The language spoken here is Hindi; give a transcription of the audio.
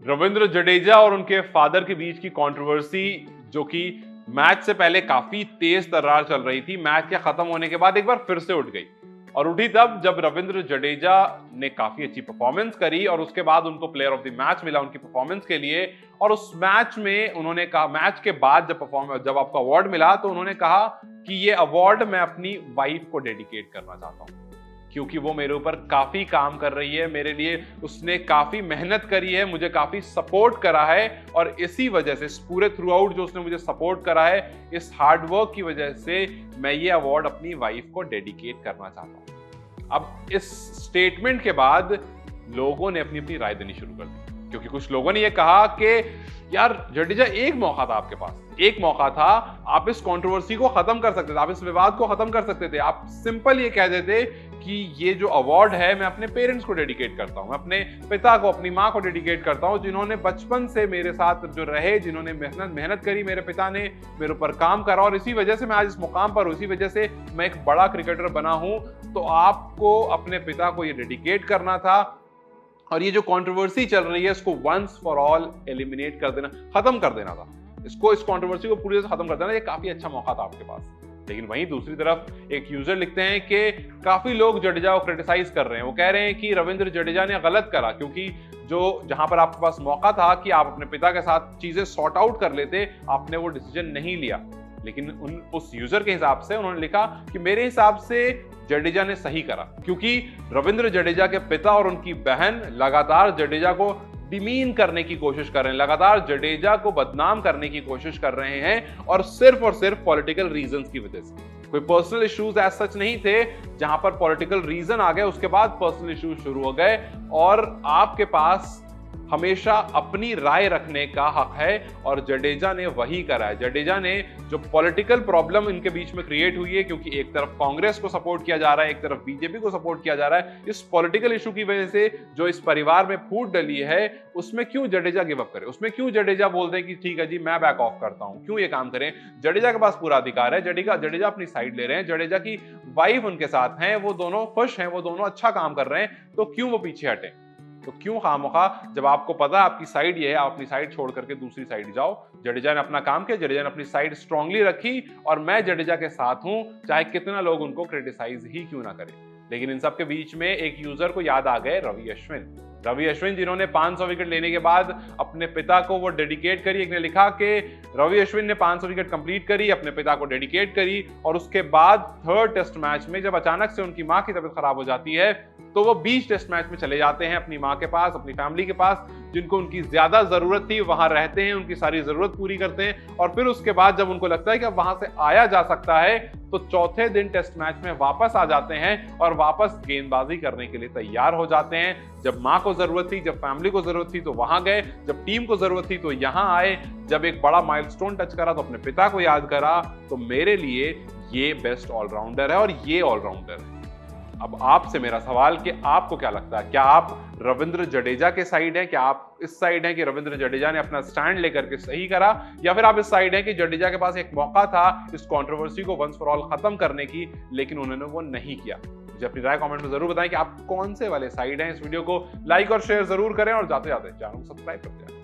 रविंद्र जडेजा और उनके फादर के बीच की कंट्रोवर्सी, जो कि मैच से पहले काफी तेज तर्रार चल रही थी, मैच के खत्म होने के बाद एक बार फिर से उठ गई। और उठी तब जब रविंद्र जडेजा ने काफी अच्छी परफॉर्मेंस करी और उसके बाद उनको प्लेयर ऑफ द मैच मिला उनकी परफॉर्मेंस के लिए। और उस मैच में उन्होंने कहा, मैच के बाद जब आपको अवार्ड मिला तो उन्होंने कहा कि ये अवार्ड मैं अपनी वाइफ को डेडिकेट करना चाहता हूं, क्योंकि वो मेरे ऊपर काफी काम कर रही है, मेरे लिए उसने काफी मेहनत करी है, मुझे काफी सपोर्ट करा है। और इसी वजह से, इस पूरे थ्रू आउट जो उसने मुझे सपोर्ट करा है, इस हार्ड वर्क की वजह से मैं ये अवार्ड अपनी वाइफ को डेडिकेट करना चाहता हूं। अब इस स्टेटमेंट के बाद लोगों ने अपनी अपनी राय देनी शुरू कर दी, क्योंकि कुछ लोगों ने ये कहा कि यार जडेजा, एक मौका था आपके पास, एक मौका था, आप इस कंट्रोवर्सी को खत्म कर सकते थे, आप इस विवाद को खत्म कर सकते थे। आप सिंपल ये कह देते कि ये जो अवार्ड है मैं अपने पेरेंट्स को डेडिकेट करता हूं, मैं अपने पिता को, अपनी मां को डेडिकेट करता हूं, जिन्होंने बचपन से मेरे साथ जो रहे, जिन्होंने मेहनत करी, मेरे पिता ने मेरे ऊपर काम करा और इसी वजह से मैं आज इस मुकाम पर हूं, इसी वजह से मैं एक बड़ा क्रिकेटर बना हूं। तो आपको अपने पिता को ये डेडिकेट करना था और ये जो कंट्रोवर्सी चल रही है इसको वंस फॉर ऑल एलिमिनेट कर देना, खत्म कर देना था इसको, इस कंट्रोवर्सी को पूरी तरह से खत्म कर देना। ये काफी अच्छा मौका था आपके पास। लेकिन वहीं दूसरी तरफ एक यूजर लिखते हैं कि काफी लोग जडेजा को क्रिटिसाइज कर रहे हैं, वो कह रहे हैं कि रविंद्र जडेजा ने गलत करा, क्योंकि जहां पर आपके पास मौका था कि आप अपने पिता के साथ चीजें सॉर्ट आउट कर लेते, आपने वो डिसीजन नहीं लिया। लेकिन उस यूजर के हिसाब से उन्होंने लिखा कि मेरे हिसाब से जडेजा ने सही करा, क्योंकि रविंद्र जडेजा के पिता और उनकी बहन लगातार जडेजा को डिमीन करने की कोशिश कर रहे हैं, लगातार जडेजा को बदनाम करने की कोशिश कर रहे हैं, और सिर्फ पॉलिटिकल रीजंस की वजह से। कोई पर्सनल इश्यूज एज सच नहीं थे, जहां पर पॉलिटिकल रीजन आ गए उसके बाद पर्सनल इश्यूज शुरू हो गए। और आपके पास हमेशा अपनी राय रखने का हक है, और जडेजा ने वही करा है। जडेजा ने जो पॉलिटिकल प्रॉब्लम इनके बीच में क्रिएट हुई है, क्योंकि एक तरफ कांग्रेस को सपोर्ट किया जा रहा है, एक तरफ बीजेपी को सपोर्ट किया जा रहा है, इस पॉलिटिकल इशू की वजह से जो इस परिवार में फूट डली है, उसमें क्यों जडेजा गिव अप करे, उसमें क्यों जडेजा बोल दे कि ठीक है जी मैं बैक ऑफ करता हूं, क्यों ये काम करें। जडेजा के पास पूरा अधिकार है, जडेजा अपनी साइड ले रहे हैं, जडेजा की वाइफ उनके साथ हैं, वो दोनों खुश हैं, वो दोनों अच्छा काम कर रहे हैं, तो क्यों वो पीछे हटे, तो क्यों खामोखा, जब आपको पता है आपकी साइड ये है, आप अपनी साइड छोड़ करके दूसरी साइड जाओ। जडेजा ने अपना काम किया, जडेजा ने अपनी साइड स्ट्रांगली रखी, और मैं जडेजा के साथ हूं, चाहे कितना लोग उनको क्रिटिसाइज ही क्यों ना करें। लेकिन इन सब के बीच में एक यूजर को याद आ गए रवि अश्विन, जिन्होंने 500 विकेट लेने के बाद अपने पिता को वो डेडिकेट करी। एक ने लिखा कि रवि अश्विन ने 500 विकेट कंप्लीट करी, अपने पिता को डेडिकेट करी, और उसके बाद 3rd टेस्ट मैच में जब अचानक से उनकी मां की तबीयत खराब हो जाती है, तो वो 20 टेस्ट मैच में चले जाते हैं अपनी मां के पास, अपनी फैमिली के पास, जिनको उनकी ज्यादा जरूरत थी, वहां रहते हैं, उनकी सारी जरूरत पूरी करते हैं, और फिर उसके बाद जब उनको लगता है कि अब वहां से आया जा सकता है, तो चौथे दिन टेस्ट मैच में वापस आ जाते हैं और वापस गेंदबाजी करने के लिए तैयार हो जाते हैं। जब मां को जरूरत थी, जब फैमिली को जरूरत थी तो वहां गए, जब टीम को जरूरत थी तो यहां आए, जब एक बड़ा माइलस्टोन टच करा तो अपने पिता को याद करा। तो मेरे लिए ये बेस्ट ऑलराउंडर है, और ये ऑलराउंडर है। अब आपसे मेरा सवाल कि आपको क्या लगता है, क्या आप रविंद्र जडेजा के साइड हैं, क्या आप इस साइड हैं कि रविंद्र जडेजा ने अपना स्टैंड लेकर के सही करा, या फिर आप इस साइड हैं कि जडेजा के पास एक मौका था इस कंट्रोवर्सी को वंस फॉर ऑल खत्म करने की, लेकिन उन्होंने वो नहीं किया। मुझे अपनी राय कमेंट में जरूर बताएं कि आप कौन से वाले साइड हैं। इस वीडियो को लाइक और शेयर जरूर करें, और जाते जाते चैनल को सब्सक्राइब करते हैं।